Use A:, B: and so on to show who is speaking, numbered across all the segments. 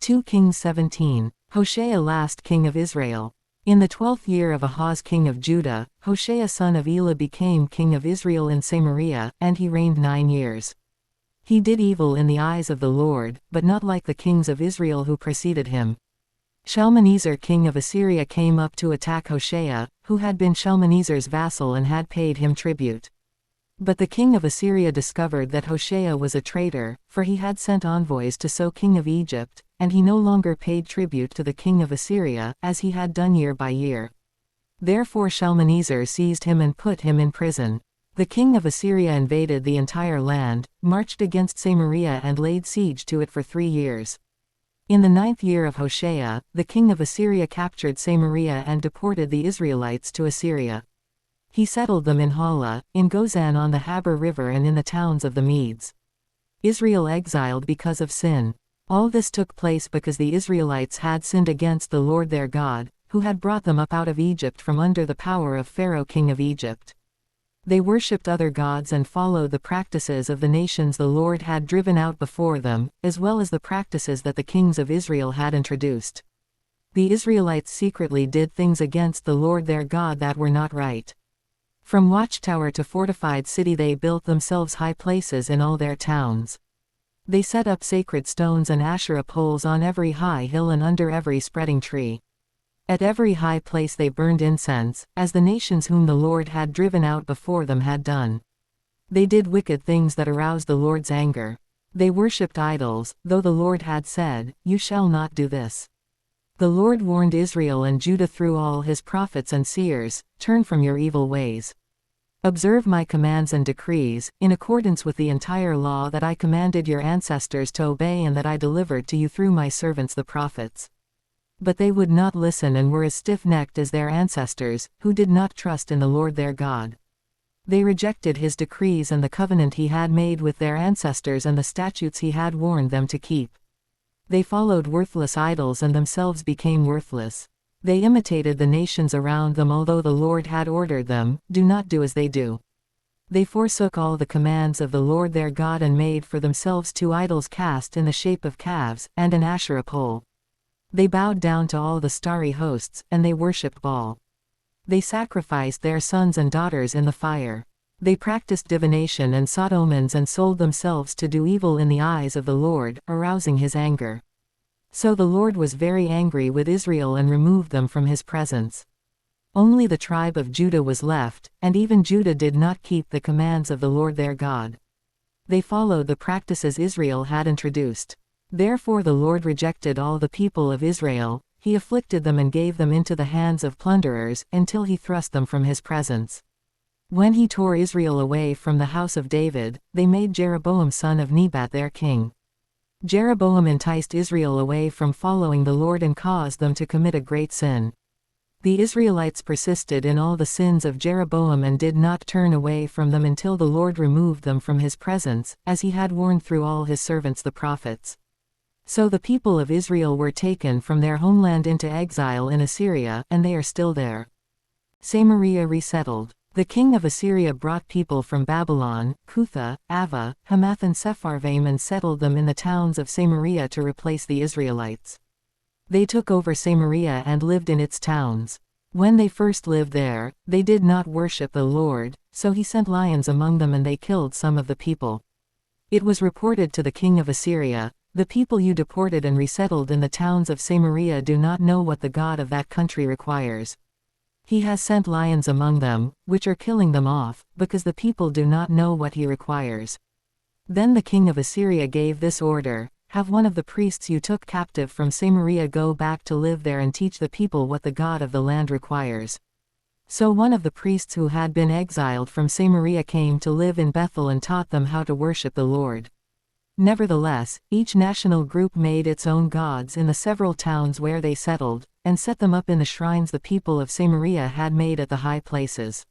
A: 2 Kings 17. Hoshea, last king of Israel. In the 12th year of Ahaz king of Judah, Hoshea son of Elah became king of Israel in Samaria, and he reigned 9 years. He did evil in the eyes of the Lord, but not like the kings of Israel who preceded him. Shalmaneser king of Assyria came up to attack Hoshea, who had been Shalmaneser's vassal and had paid him tribute. But the king of Assyria discovered that Hoshea was a traitor, for he had sent envoys to So king of Egypt, and he no longer paid tribute to the king of Assyria, as he had done year by year. Therefore Shalmaneser seized him and put him in prison. The king of Assyria invaded the entire land, marched against Samaria and laid siege to it for 3 years. In the 9th year of Hoshea, the king of Assyria captured Samaria and deported the Israelites to Assyria. He settled them in Hala, in Gozan on the Habor River and in the towns of the Medes. Israel exiled because of sin. All this took place because the Israelites had sinned against the Lord their God, who had brought them up out of Egypt from under the power of Pharaoh king of Egypt. They worshipped other gods and followed the practices of the nations the Lord had driven out before them, as well as the practices that the kings of Israel had introduced. The Israelites secretly did things against the Lord their God that were not right. From watchtower to fortified city they built themselves high places in all their towns. They set up sacred stones and Asherah poles on every high hill and under every spreading tree. At every high place they burned incense, as the nations whom the Lord had driven out before them had done. They did wicked things that aroused the Lord's anger. They worshipped idols, though the Lord had said, "You shall not do this." The Lord warned Israel and Judah through all his prophets and seers, "Turn from your evil ways. Observe my commands and decrees, in accordance with the entire law that I commanded your ancestors to obey and that I delivered to you through my servants the prophets." But they would not listen and were as stiff-necked as their ancestors, who did not trust in the Lord their God. They rejected his decrees and the covenant he had made with their ancestors and the statutes he had warned them to keep. They followed worthless idols and themselves became worthless. They imitated the nations around them although the Lord had ordered them, "Do not do as they do." They forsook all the commands of the Lord their God and made for themselves 2 idols cast in the shape of calves, and an Asherah pole. They bowed down to all the starry hosts, and they worshipped Baal. They sacrificed their sons and daughters in the fire. They practiced divination and sought omens and sold themselves to do evil in the eyes of the Lord, arousing his anger. So the Lord was very angry with Israel and removed them from his presence. Only the tribe of Judah was left, and even Judah did not keep the commands of the Lord their God. They followed the practices Israel had introduced. Therefore the Lord rejected all the people of Israel, he afflicted them and gave them into the hands of plunderers, until he thrust them from his presence. When he tore Israel away from the house of David, they made Jeroboam son of Nebat their king. Jeroboam enticed Israel away from following the Lord and caused them to commit a great sin. The Israelites persisted in all the sins of Jeroboam and did not turn away from them until the Lord removed them from his presence, as he had warned through all his servants the prophets. So the people of Israel were taken from their homeland into exile in Assyria, and they are still there. Samaria resettled. The king of Assyria brought people from Babylon, Cutha, Ava, Hamath and Sepharvaim and settled them in the towns of Samaria to replace the Israelites. They took over Samaria and lived in its towns. When they first lived there, they did not worship the Lord, so he sent lions among them and they killed some of the people. It was reported to the king of Assyria, "The people you deported and resettled in the towns of Samaria do not know what the God of that country requires. He has sent lions among them, which are killing them off, because the people do not know what he requires." Then the king of Assyria gave this order, "Have one of the priests you took captive from Samaria go back to live there and teach the people what the God of the land requires." So one of the priests who had been exiled from Samaria came to live in Bethel and taught them how to worship the Lord. Nevertheless, each national group made its own gods in the several towns where they settled, and set them up in the shrines the people of Samaria had made at the high places.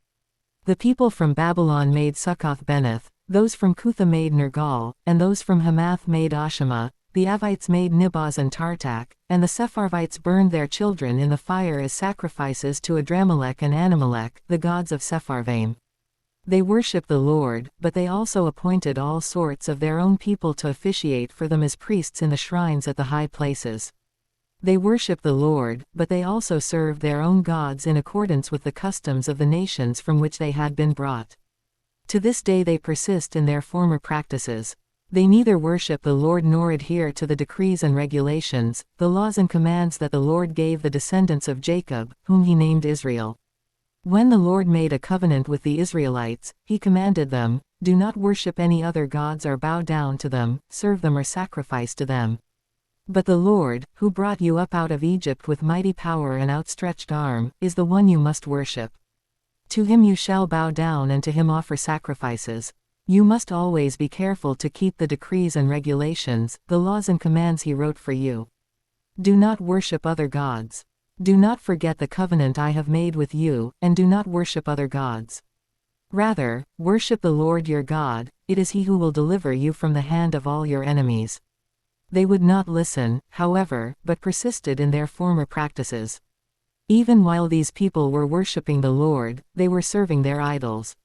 A: The people from Babylon made Succoth-Benoth, those from Cutha made Nergal, and those from Hamath made Ashima, the Avites made Nibaz and Tartak, and the Sepharvites burned their children in the fire as sacrifices to Adramelech and Anamelech, the gods of Sepharvaim. They worship the Lord, but they also appointed all sorts of their own people to officiate for them as priests in the shrines at the high places. They worship the Lord, but they also served their own gods in accordance with the customs of the nations from which they had been brought. To this day they persist in their former practices. They neither worship the Lord nor adhere to the decrees and regulations, the laws and commands that the Lord gave the descendants of Jacob, whom he named Israel. When the Lord made a covenant with the Israelites, he commanded them, "Do not worship any other gods or bow down to them, serve them or sacrifice to them. But the Lord, who brought you up out of Egypt with mighty power and outstretched arm, is the one you must worship. To him you shall bow down and to him offer sacrifices. You must always be careful to keep the decrees and regulations, the laws and commands he wrote for you. Do not worship other gods. Do not forget the covenant I have made with you, and do not worship other gods. Rather, worship the Lord your God, it is he who will deliver you from the hand of all your enemies." They would not listen, however, but persisted in their former practices. Even while these people were worshipping the Lord, they were serving their idols.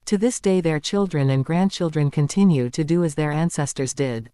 A: To this day their children and grandchildren continue to do as their ancestors did.